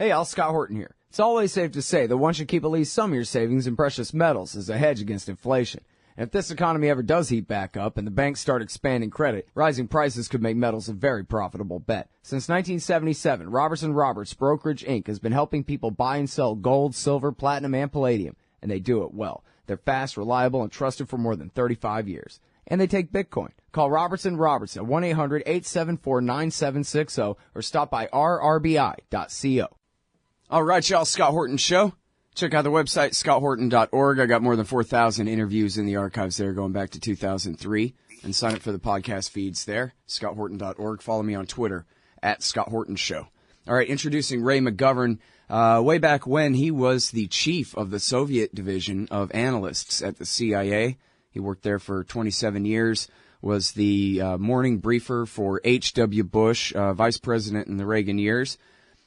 Hey, all, Scott Horton here. It's always safe to say that one should keep at least some of your savings in precious metals as a hedge against inflation. And if this economy ever does heat back up and the banks start expanding credit, rising prices could make metals a very profitable bet. Since 1977, Robertson Roberts Brokerage Inc. has been helping people buy and sell gold, silver, platinum, and palladium, and they do it well. They're fast, reliable, and trusted for more than 35 years. And they take Bitcoin. Call Robertson Roberts at 1-800-874-9760 or stop by rrbi.co. All right, y'all, Scott Horton Show. Check out the website, scotthorton.org. I got more than 4,000 interviews in the archives there going back to 2003. And sign up for the podcast feeds there, scotthorton.org. Follow me on Twitter, at Scott Horton Show. All right, introducing Ray McGovern. Way back when, he was the chief of the Soviet division of analysts at the CIA. He worked there for 27 years, was the morning briefer for H.W. Bush, vice president in the Reagan years.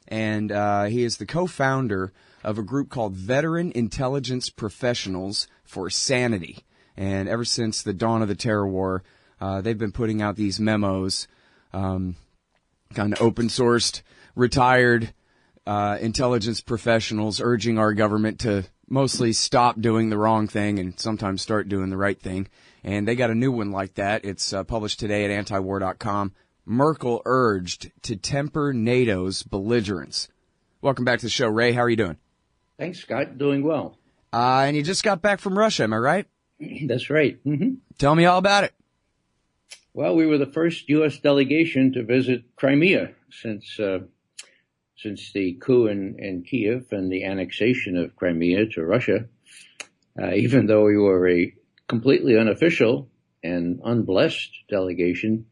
And he is the co-founder of a group called Veteran Intelligence Professionals for Sanity. And ever since the dawn of the terror war, they've been putting out these memos, kind of open-sourced, retired intelligence professionals urging our government to mostly stop doing the wrong thing and sometimes start doing the right thing. And they got a new one like that. It's published today at antiwar.com. Merkel urged to temper NATO's belligerence. Welcome back to the show, Ray. How are you doing? Thanks, Scott. Doing well. And you just got back from Russia, am I right? That's right. Mm-hmm. Tell me all about it. Well, we were the first U.S. delegation to visit Crimea since the coup in Kiev and the annexation of Crimea to Russia. Even though we were a completely unofficial and unblessed delegation,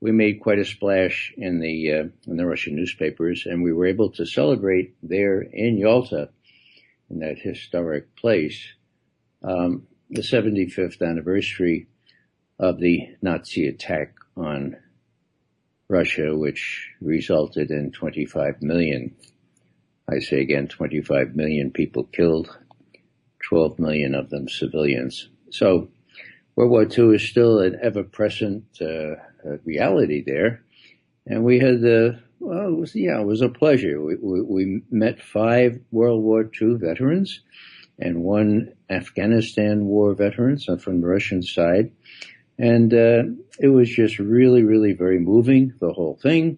we made quite a splash in the Russian newspapers, and we were able to celebrate there in Yalta, in that historic place, the 75th anniversary of the Nazi attack on Russia, which resulted in 25 million, I say again, 25 million people killed, 12 million of them civilians. So World War II is still an ever-present reality there. And we had it was a pleasure. We met 5 World War II veterans and 1 Afghanistan war veteran from the Russian side. And it was just really, really very moving, the whole thing.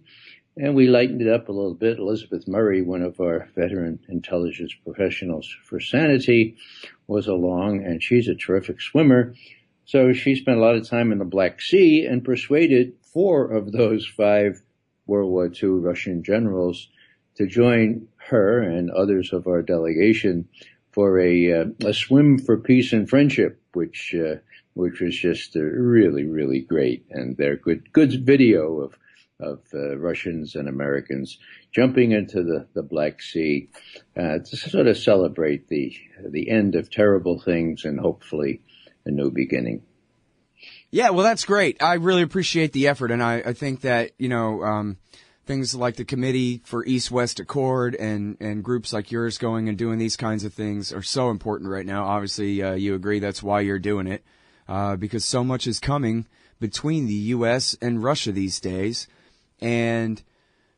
And we lightened it up a little bit. Elizabeth Murray, one of our veteran intelligence professionals for Sanity, was along, and she's a terrific swimmer. So she spent a lot of time in the Black Sea and persuaded 4 of those 5 World War II Russian generals to join her and others of our delegation for a swim for peace and friendship, which was just really, really great. And they're good video of Russians and Americans jumping into the Black Sea to sort of celebrate the end of terrible things and hopefully a new beginning. Yeah, well, that's great. I really appreciate the effort, and I think that, things like the Committee for East-West Accord and groups like yours going and doing these kinds of things are so important right now. Obviously, you agree that's why you're doing it, because so much is coming between the U.S. and Russia these days. And,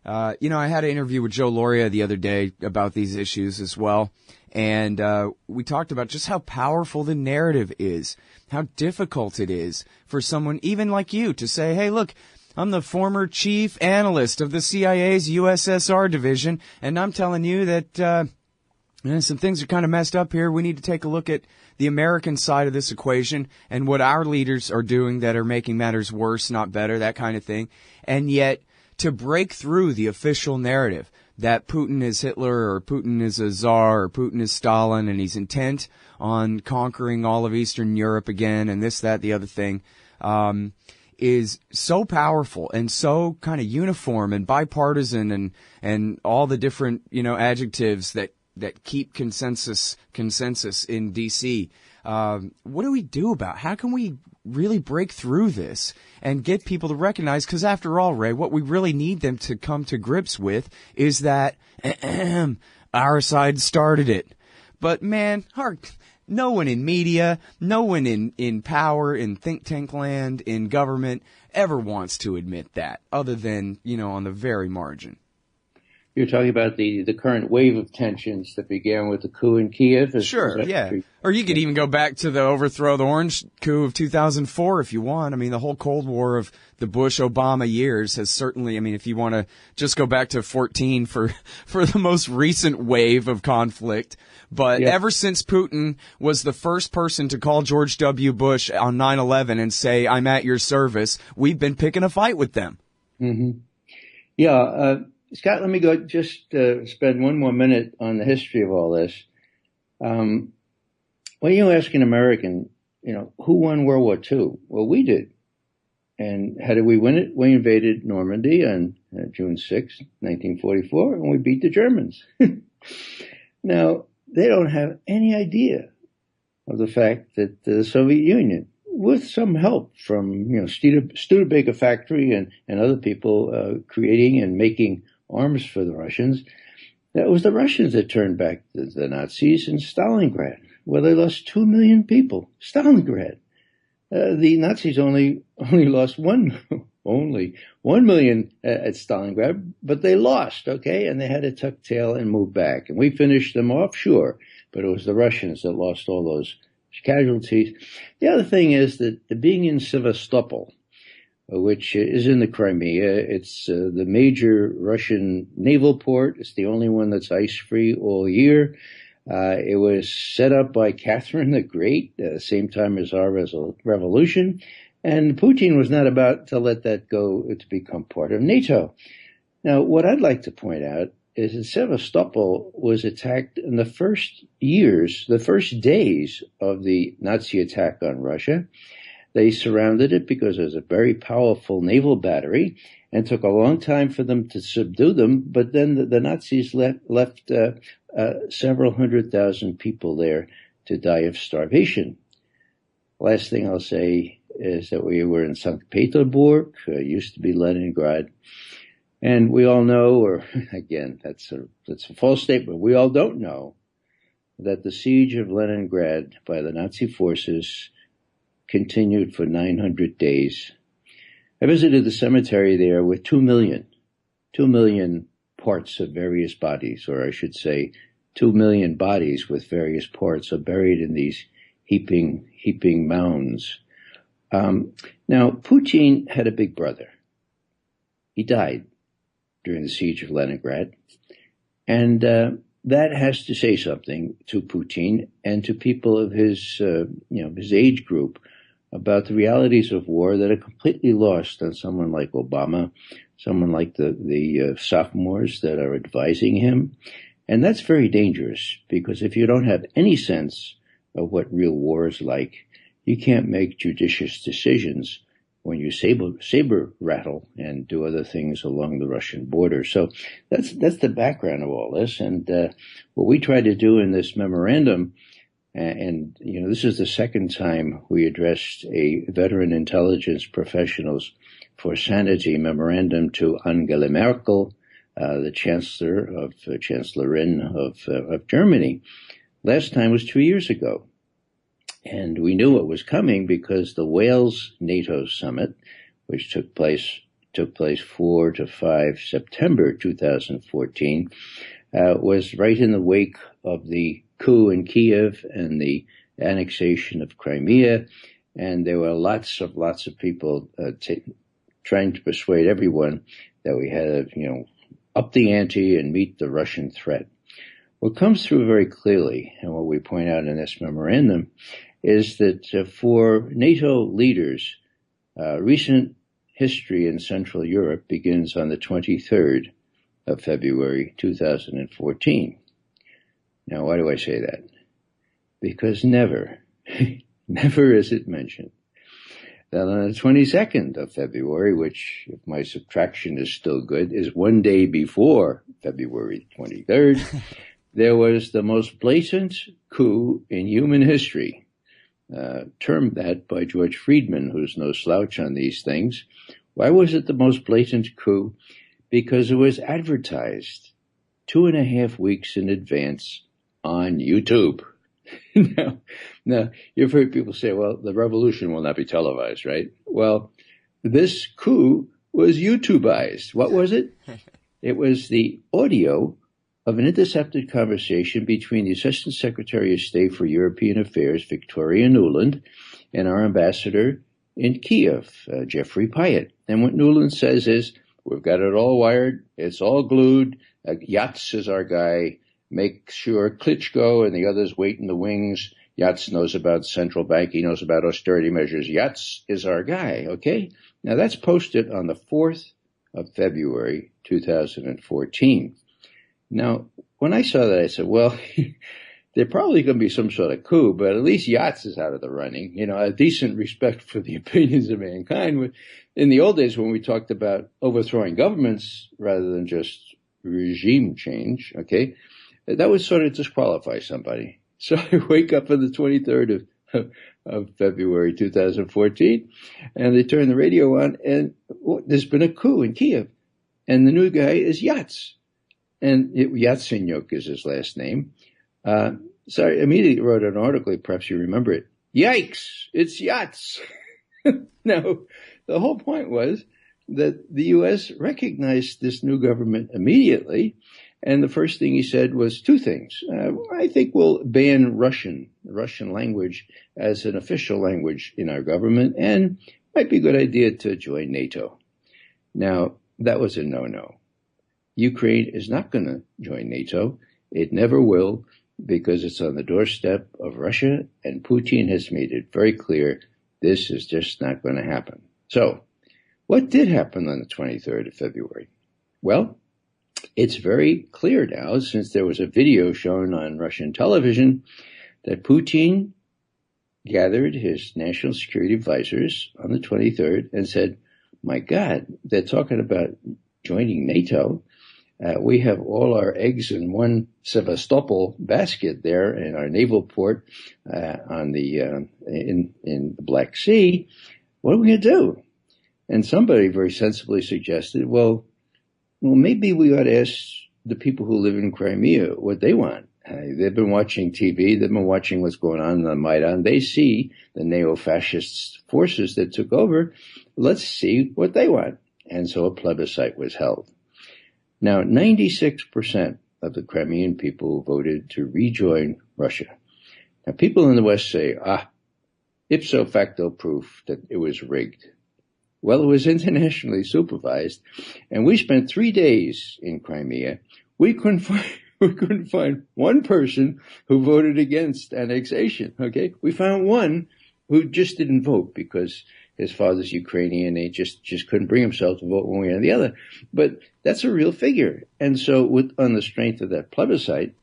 I had an interview with Joe Loria the other day about these issues as well. And we talked about just how powerful the narrative is, how difficult it is for someone even like you to say, hey, look, I'm the former chief analyst of the CIA's USSR division, and I'm telling you that some things are kind of messed up here. We need to take a look at the American side of this equation and what our leaders are doing that are making matters worse, not better, that kind of thing. And yet, to break through the official narrative that Putin is Hitler or Putin is a czar or Putin is Stalin and he's intent on conquering all of Eastern Europe again and this, that, the other thing, is so powerful and so kind of uniform and bipartisan and all the different, adjectives that keep consensus in D.C. What do we do about it? How can we really break through this and get people to recognize? Because after all, Ray, what we really need them to come to grips with is that our side started it. But man, no one in media, no one in power, in think tank land, in government ever wants to admit that, other than, on the very margin. You're talking about the current wave of tensions that began with the coup in Kiev? Sure, yeah. Or you could even go back to the overthrow of the Orange coup of 2004 if you want. I mean, the whole Cold War of the Bush-Obama years has certainly, I mean, if you want to just go back to 14 for the most recent wave of conflict. But ever since Putin was the first person to call George W. Bush on 9/11 and say, I'm at your service, we've been picking a fight with them. Mm-hmm. Yeah, Scott, let me go just spend one more minute on the history of all this. When you ask an American, who won World War II? Well, we did. And how did we win it? We invaded Normandy on June 6, 1944, and we beat the Germans. Now, they don't have any idea of the fact that the Soviet Union, with some help from, Studebaker factory and other people creating and making arms for the Russians, that was the Russians that turned back the Nazis in Stalingrad, where they lost 2 million people. Stalingrad. The Nazis only lost only 1 million at Stalingrad, but they lost, okay? And they had to tuck tail and move back. And we finished them off, sure, but it was the Russians that lost all those casualties. The other thing is that being in Sevastopol, which is in the Crimea, it's the major Russian naval port. It's the only one that's ice-free all year. It was set up by Catherine the Great, same time as our revolution, and Putin was not about to let that go to become part of NATO. Now, what I'd like to point out is that Sevastopol was attacked in the first days of the Nazi attack on Russia. They surrounded it because it was a very powerful naval battery, and took a long time for them to subdue them. But then the Nazis left several 100,000 people there to die of starvation. Last thing I'll say is that we were in St. Petersburg, used to be Leningrad, and we all know, or again, that's a false statement. We all don't know that the siege of Leningrad by the Nazi forces continued for 900 days. I visited the cemetery there with 2 million parts of various bodies, or I should say 2 million bodies with various parts are buried in these heaping mounds. Now, Putin had a big brother. He died during the siege of Leningrad, and that has to say something to Putin and to people of his age group about the realities of war that are completely lost on someone like Obama, someone like the sophomores that are advising him. And that's very dangerous, because if you don't have any sense of what real war is like, you can't make judicious decisions when you saber rattle and do other things along the Russian border. So that's the background of all this. And what we try to do in this memorandum, and this is the second time we addressed a veteran intelligence professionals for Sanity memorandum to Angela Merkel, the Chancellorin of Germany. Last time was 2 years ago. And we knew it was coming because the Wales NATO summit, which took place 4 to 5 September 2014, was right in the wake of the coup in Kiev and the annexation of Crimea. And there were lots of people trying to persuade everyone that we had to, up the ante and meet the Russian threat. What comes through very clearly, and what we point out in this memorandum, is that for NATO leaders, recent history in Central Europe begins on the 23rd of February 2014. Now, why do I say that? Because never is it mentioned that on the 22nd of February, which, if my subtraction is still good, is one day before February 23rd, there was the most blatant coup in human history, termed that by George Friedman, who's no slouch on these things. Why was it the most blatant coup? Because it was advertised 2.5 weeks in advance on YouTube. Now, you've heard people say, well, the revolution will not be televised, right? Well, this coup was YouTubeized. What was it? It was the audio of an intercepted conversation between the Assistant Secretary of State for European Affairs, Victoria Nuland, and our ambassador in Kiev, Jeffrey Pyatt. And what Nuland says is, we've got it all wired, it's all glued, Yats is our guy, make sure Klitschko and the others wait in the wings. Yats knows about central bank, he knows about austerity measures. Yats is our guy, okay? Now that's posted on the 4th of February, 2014. Now, when I saw that, I said, well, there's probably going to be some sort of coup, but at least Yats is out of the running. You know, a decent respect for the opinions of mankind. In the old days when we talked about overthrowing governments rather than just regime change, okay, that would sort of disqualify somebody. So I wake up on the 23rd of February 2014, and they turn the radio on, and there's been a coup in Kiev. And the new guy is Yats. And Yatsenyuk is his last name. So I immediately wrote an article, perhaps you remember it. Yikes, it's Yats. Now, the whole point was that the U.S. recognized this new government immediately, and the first thing he said was two things. I think we'll ban the Russian language as an official language in our government, and it might be a good idea to join NATO. Now, that was a no-no. Ukraine is not going to join NATO. It never will, because it's on the doorstep of Russia, and Putin has made it very clear this is just not going to happen. So, what did happen on the 23rd of February? Well, it's very clear now, since there was a video shown on Russian television, that Putin gathered his national security advisors on the 23rd and said, my God, they're talking about joining NATO. We have all our eggs in one Sevastopol basket there in our naval port in the Black Sea. What are we going to do? And somebody very sensibly suggested, well, maybe we ought to ask the people who live in Crimea what they want. They've been watching TV. They've been watching what's going on in the Maidan. They see the neo-fascist forces that took over. Let's see what they want. And so a plebiscite was held. Now, 96% of the Crimean people voted to rejoin Russia. Now, people in the West say, ipso facto proof that it was rigged. Well, it was internationally supervised, and we spent 3 days in Crimea. We couldn't find one person who voted against annexation, okay? We found one who just didn't vote because his father's Ukrainian, and he just couldn't bring himself to vote one way or the other. But that's a real figure. And so on the strength of that plebiscite,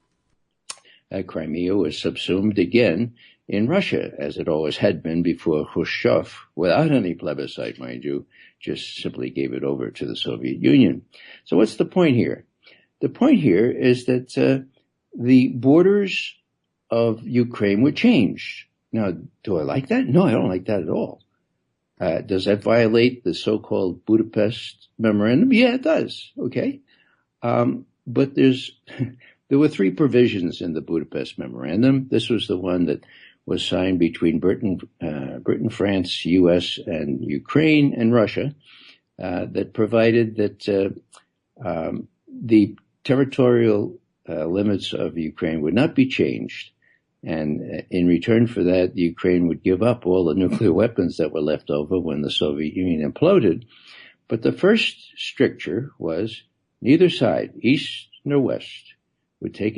Crimea was subsumed again in Russia, as it always had been before Khrushchev, without any plebiscite, mind you, just simply gave it over to the Soviet Union. So what's the point here? The point here is that the borders of Ukraine were changed. Now, do I like that? No, I don't like that at all. Does that violate the so-called Budapest Memorandum? Yeah, it does. Okay. But there were three provisions in the Budapest Memorandum. This was the one that was signed between Britain, France, U.S., and Ukraine and Russia, that provided that the territorial limits of Ukraine would not be changed. And in return for that, Ukraine would give up all the nuclear weapons that were left over when the Soviet Union imploded. But the first stricture was neither side, east nor west, would take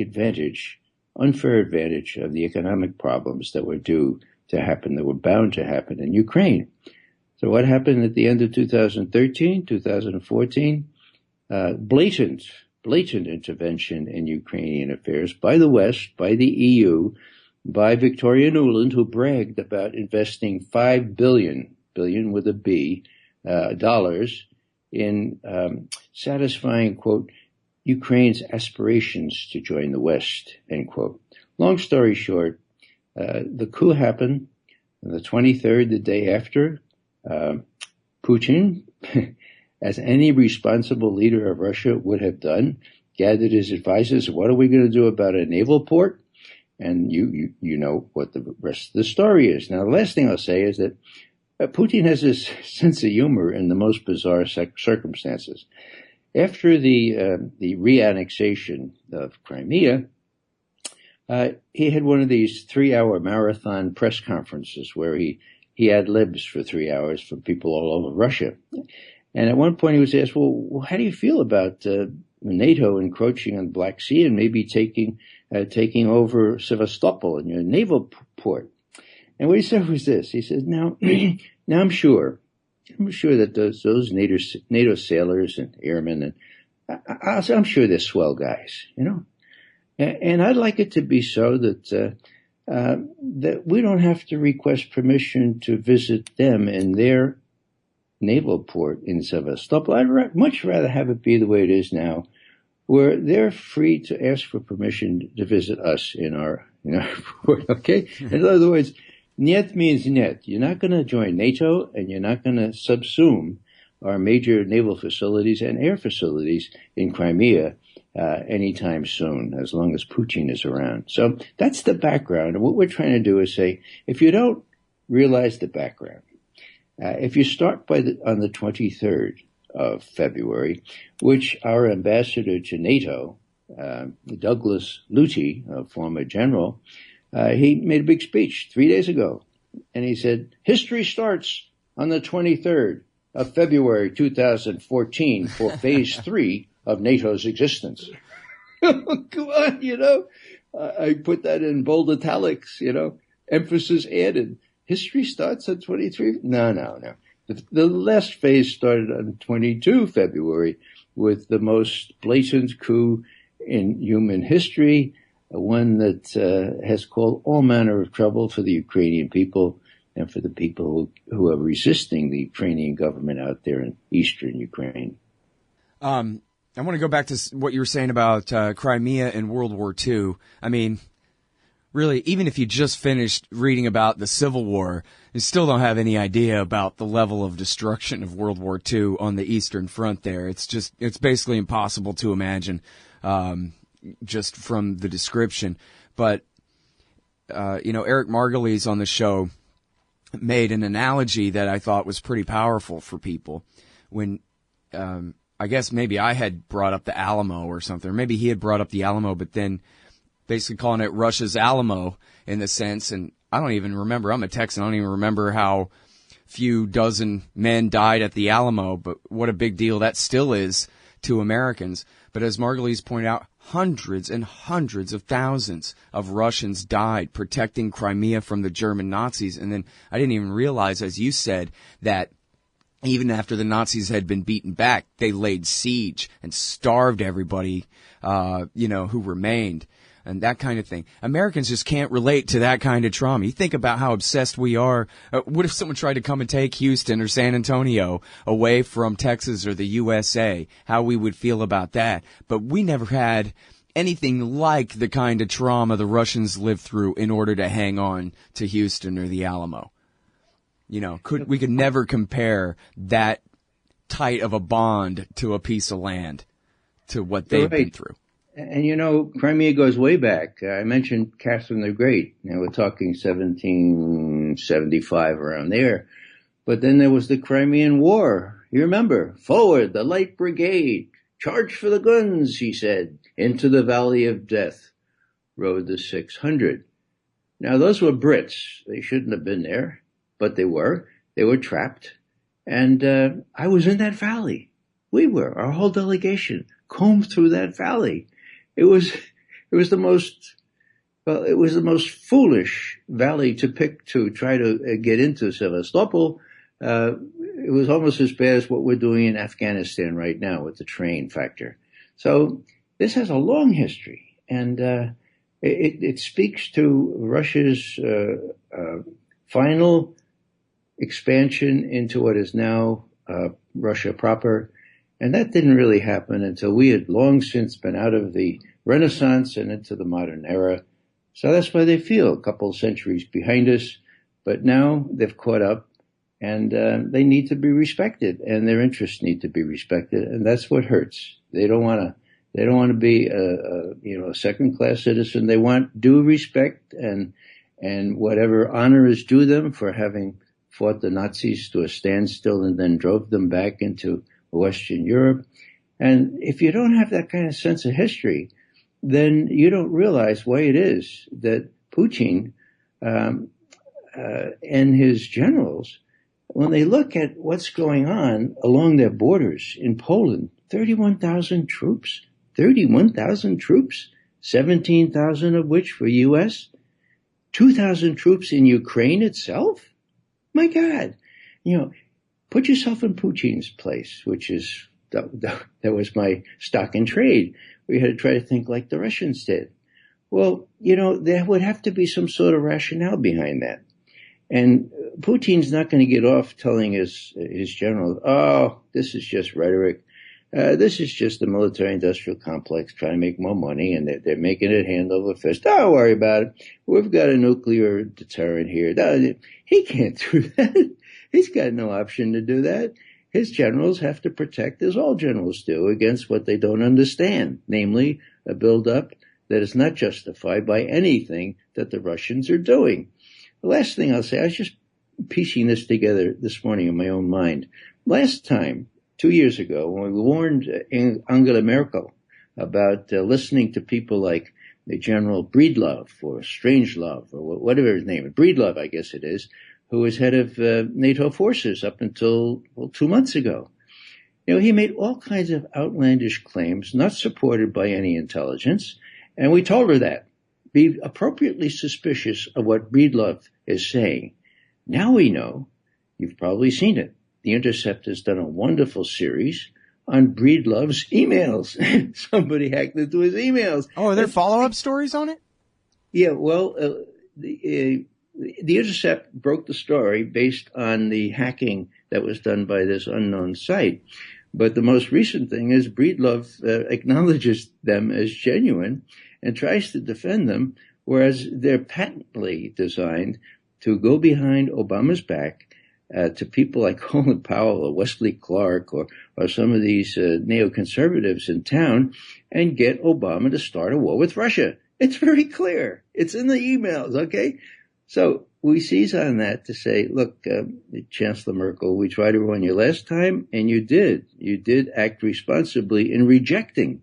unfair advantage of the economic problems that were due to happen, that were bound to happen in Ukraine. So what happened at the end of 2013, 2014? Blatant intervention in Ukrainian affairs by the West, by the EU, by Victoria Nuland, who bragged about investing $5 billion with a B, dollars in satisfying, quote, Ukraine's aspirations to join the West, end quote. Long story short, the coup happened on the 23rd, the day after. Putin, as any responsible leader of Russia would have done, gathered his advisors. What are we going to do about a naval port? And you know what the rest of the story is. Now, the last thing I'll say is that Putin has this sense of humor in the most bizarre circumstances. after the reannexation of Crimea, he had one of these 3-hour marathon press conferences where he ad libs for 3 hours from people all over Russia. And at one point he was asked, well, how do you feel about NATO encroaching on the Black Sea and maybe taking over Sevastopol and your naval port? And what he said was this. He said, now I'm sure that those NATO sailors and airmen, and I'm sure they're swell guys, you know. And I'd like it to be so that we don't have to request permission to visit them in their naval port in Sevastopol. I'd much rather have it be the way it is now, where they're free to ask for permission to visit us in our port. Okay, in other words, "Niet" means "niet." You're not going to join NATO, and you're not going to subsume our major naval facilities and air facilities in Crimea anytime soon, as long as Putin is around. So that's the background. And what we're trying to do is say, if you don't realize the background, if you start on the 23rd of February, which our ambassador to NATO, Douglas Luty, a former general, he made a big speech 3 days ago. And he said, history starts on the 23rd of February 2014 for phase 3 of NATO's existence. Come on, you know. I put that in bold italics, you know, emphasis added. History starts at 23? No. The last phase started on 22 February with the most blatant coup in human history, one that has caused all manner of trouble for the Ukrainian people and for the people who are resisting the Ukrainian government out there in eastern Ukraine. I want to go back to what you were saying about Crimea and World War II. I mean, really, even if you just finished reading about the Civil War, you still don't have any idea about the level of destruction of World War II on the Eastern Front there. It's basically impossible to imagine just from the description. But, Eric Margulies on the show made an analogy that I thought was pretty powerful for people when I guess maybe I had brought up the Alamo or something, or maybe he had brought up the Alamo, but then basically calling it Russia's Alamo in the sense, and I don't even remember, I'm a Texan, I don't even remember how few dozen men died at the Alamo, but what a big deal that still is to Americans. But as Margulies pointed out, hundreds and hundreds of thousands of Russians died protecting Crimea from the German Nazis, and then I didn't even realize, as you said, that even after the Nazis had been beaten back, they laid siege and starved everybody, who remained and that kind of thing. Americans just can't relate to that kind of trauma. You think about how obsessed we are. What if someone tried to come and take Houston or San Antonio away from Texas or the USA? How we would feel about that. But we never had anything like the kind of trauma the Russians lived through in order to hang on to Houston or the Alamo. We could never compare that tight of a bond to a piece of land to what they've been through. And, Crimea goes way back. I mentioned Catherine the Great. We're talking 1775 around there. But then there was the Crimean War. You remember, forward, the light brigade, charge for the guns, he said. Into the valley of death rode the 600. Now, those were Brits. They shouldn't have been there. But they were trapped. And I was in that valley. We were, our whole delegation, combed through that valley. It was the most foolish valley to pick to try to get into Sevastopol. It was almost as bad as what we're doing in Afghanistan right now with the train factor. So this has a long history, and it speaks to Russia's final expansion into what is now Russia proper. And that didn't really happen until we had long since been out of the Renaissance and into the modern era. So that's why they feel a couple of centuries behind us. But now they've caught up, and they need to be respected, and their interests need to be respected. And that's what hurts. They don't want to be a second-class citizen. They want due respect and whatever honor is due them for having fought the Nazis to a standstill and then drove them back into Western Europe. And if you don't have that kind of sense of history, then you don't realize why it is that Putin and his generals, when they look at what's going on along their borders in Poland, 31,000 troops, 17,000 of which for U.S., 2,000 troops in Ukraine itself? My God, put yourself in Putin's place, which is, that was my stock in trade. We had to try to think like the Russians did. Well, there would have to be some sort of rationale behind that. And Putin's not going to get off telling his generals, oh, this is just rhetoric. This is just the military-industrial complex trying to make more money, and they're making it hand over fist. Don't worry about it. We've got a nuclear deterrent here. He can't do that. He's got no option to do that. His generals have to protect, as all generals do, against what they don't understand, namely a buildup that is not justified by anything that the Russians are doing. The last thing I'll say, I was just piecing this together this morning in my own mind. Last time, 2 years ago, when we warned Angela Merkel about listening to people like the General Breedlove or Strangelove or whatever his name is, Breedlove, I guess it is, who was head of NATO forces up until 2 months ago. He made all kinds of outlandish claims, not supported by any intelligence, and we told her that. Be appropriately suspicious of what Breedlove is saying. Now we know, you've probably seen it. The Intercept has done a wonderful series on Breedlove's emails. Somebody hacked into his emails. Oh, are there follow-up stories on it? Yeah, well, the Intercept broke the story based on the hacking that was done by this unknown site. But the most recent thing is Breedlove acknowledges them as genuine and tries to defend them, whereas they're patently designed to go behind Obama's back to people like Colin Powell or Wesley Clark or some of these neoconservatives in town and get Obama to start a war with Russia. It's very clear. It's in the emails, okay? So we seize on that to say, look, Chancellor Merkel, we tried to warn you last time, and you did. You did act responsibly in rejecting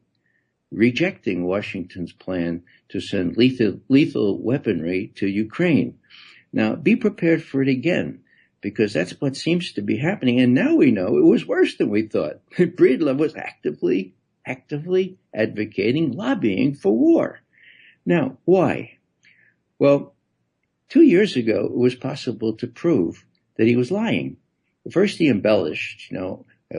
Washington's plan to send lethal weaponry to Ukraine. Now, be prepared for it again, because that's what seems to be happening. And now we know it was worse than we thought. Breedlove was actively advocating, lobbying for war. Now, why? Well, 2 years ago, it was possible to prove that he was lying. First, he embellished,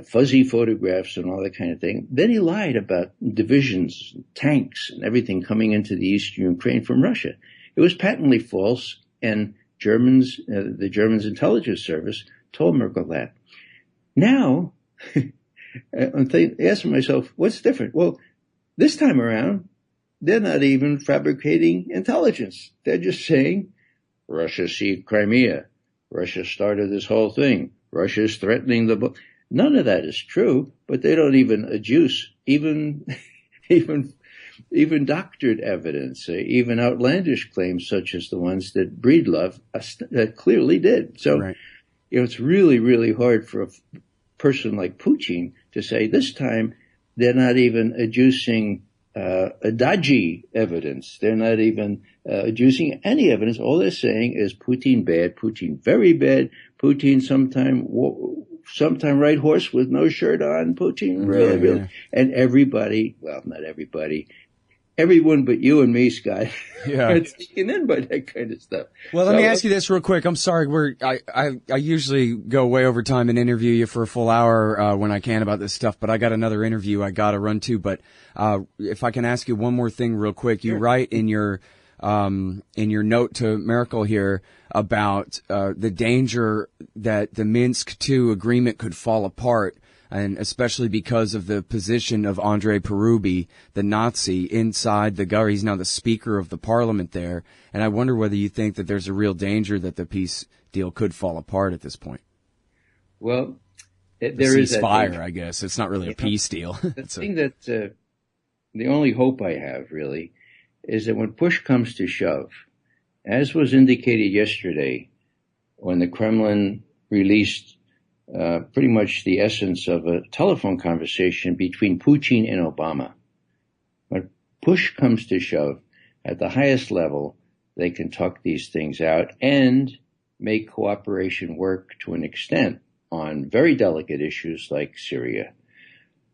fuzzy photographs and all that kind of thing. Then he lied about divisions, tanks, and everything coming into the eastern Ukraine from Russia. It was patently false, and the Germans' intelligence service told Merkel that. Now, I'm asking myself, what's different? Well, this time around, they're not even fabricating intelligence. They're just saying, Russia ceded Crimea. Russia started this whole thing. Russia is threatening the... None of that is true, but they don't even adduce even doctored evidence, even outlandish claims such as the ones that Breedlove clearly did. So, right. It's really, really hard for a person like Putin to say this time they're not even adducing dodgy evidence. They're not even adducing any evidence. All they're saying is Putin bad, Putin very bad, Putin sometime right horse with no shirt on, Putin really. And everybody, well, not everybody, everyone but you and me, Scott, are taken in by that kind of stuff. Well, let me ask you this real quick. I'm sorry, I usually go way over time and interview you for a full hour when I can about this stuff, but I got another interview I got to run to. But if I can ask you one more thing real quick, you write in your note to Merkel here about the danger that the Minsk II agreement could fall apart, and especially because of the position of Andrei Parubi, the Nazi, inside the government. He's now the Speaker of the Parliament there, and I wonder whether you think that there's a real danger that the peace deal could fall apart at this point. Well, there is that ceasefire, I guess. It's not really a peace deal. The thing that the only hope I have, really, is that when push comes to shove, as was indicated yesterday when the Kremlin released pretty much the essence of a telephone conversation between Putin and Obama. When push comes to shove, at the highest level, they can talk these things out and make cooperation work to an extent on very delicate issues like Syria.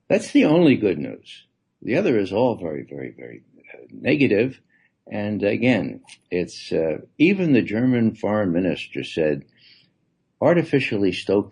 That's the only good news. The other is all very, very, very negative. And again, it's even the German foreign minister said, artificially saber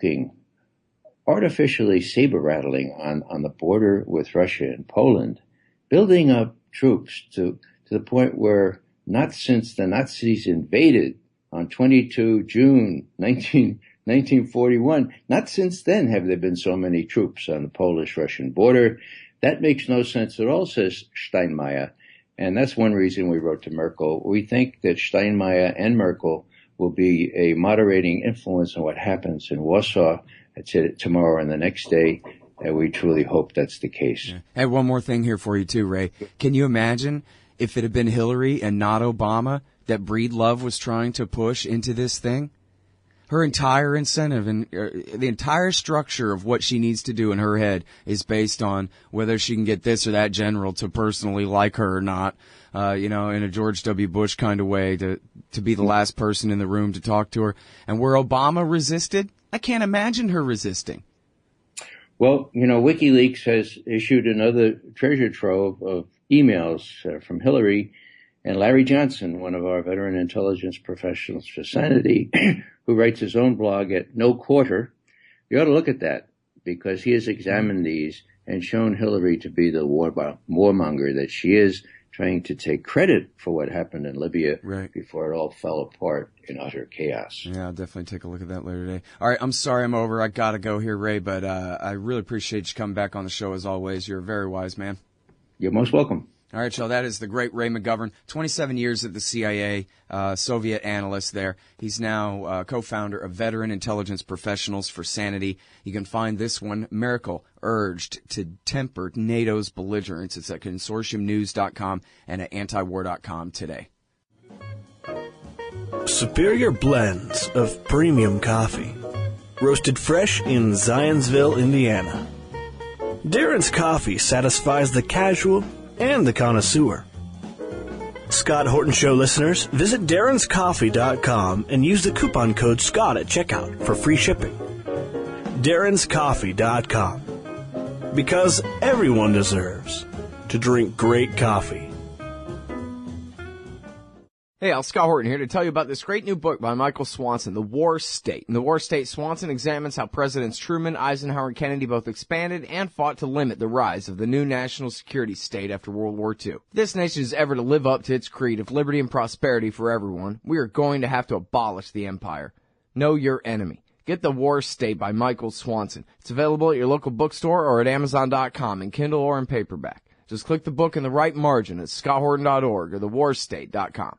rattling on the border with Russia and Poland, building up troops to the point where not since the Nazis invaded on 22 June 1941, not since then have there been so many troops on the Polish-Russian border. That makes no sense at all, says Steinmeier. And that's one reason we wrote to Merkel. We think that Steinmeier and Merkel will be a moderating influence on what happens in Warsaw. I'd say tomorrow and the next day. And we truly hope that's the case. Yeah. Hey, one more thing here for you too, Ray. Can you imagine if it had been Hillary and not Obama that Breedlove was trying to push into this thing? Her entire incentive and the entire structure of what she needs to do in her head is based on whether she can get this or that general to personally like her or not, in a George W. Bush kind of way to be the last person in the room to talk to her. And where Obama resisted, I can't imagine her resisting. Well, WikiLeaks has issued another treasure trove of emails from Hillary and Larry Johnson, one of our veteran intelligence professionals for Sanity, who writes his own blog at No Quarter. You ought to look at that because he has examined these and shown Hillary to be the warmonger that she is, trying to take credit for what happened in Libya before it all fell apart in utter chaos. Yeah, I'll definitely take a look at that later today. All right, I'm sorry I'm over. I got to go here, Ray, but I really appreciate you coming back on the show as always. You're a very wise man. You're most welcome. All right, y'all, that is the great Ray McGovern, 27 years at the CIA, Soviet analyst there. He's now co-founder of Veteran Intelligence Professionals for Sanity. You can find this one, Merkel urged to temper NATO's belligerence. It's at consortiumnews.com and at antiwar.com today. Superior blends of premium coffee, roasted fresh in Zionsville, Indiana. Darren's Coffee satisfies the casual and the connoisseur. Scott Horton Show listeners, visit darrenscoffee.com and use the coupon code SCOTT at checkout for free shipping. darrenscoffee.com. Because everyone deserves to drink great coffee. Hey, Scott Horton here to tell you about this great new book by Michael Swanson, The War State. In The War State, Swanson examines how Presidents Truman, Eisenhower, and Kennedy both expanded and fought to limit the rise of the new national security state after World War II. If this nation is ever to live up to its creed of liberty and prosperity for everyone, we are going to have to abolish the empire. Know your enemy. Get The War State by Michael Swanson. It's available at your local bookstore or at Amazon.com in Kindle or in paperback. Just click the book in the right margin at scotthorton.org or thewarstate.com.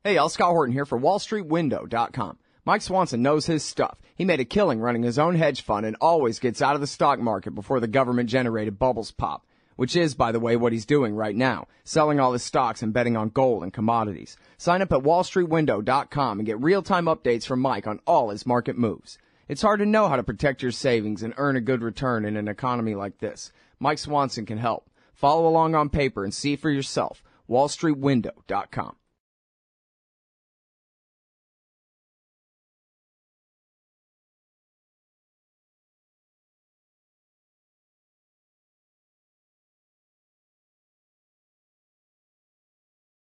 Hey, y'all, Scott Horton here for WallStreetWindow.com. Mike Swanson knows his stuff. He made a killing running his own hedge fund and always gets out of the stock market before the government-generated bubbles pop, which is, by the way, what he's doing right now, selling all his stocks and betting on gold and commodities. Sign up at WallStreetWindow.com and get real-time updates from Mike on all his market moves. It's hard to know how to protect your savings and earn a good return in an economy like this. Mike Swanson can help. Follow along on paper and see for yourself. WallStreetWindow.com.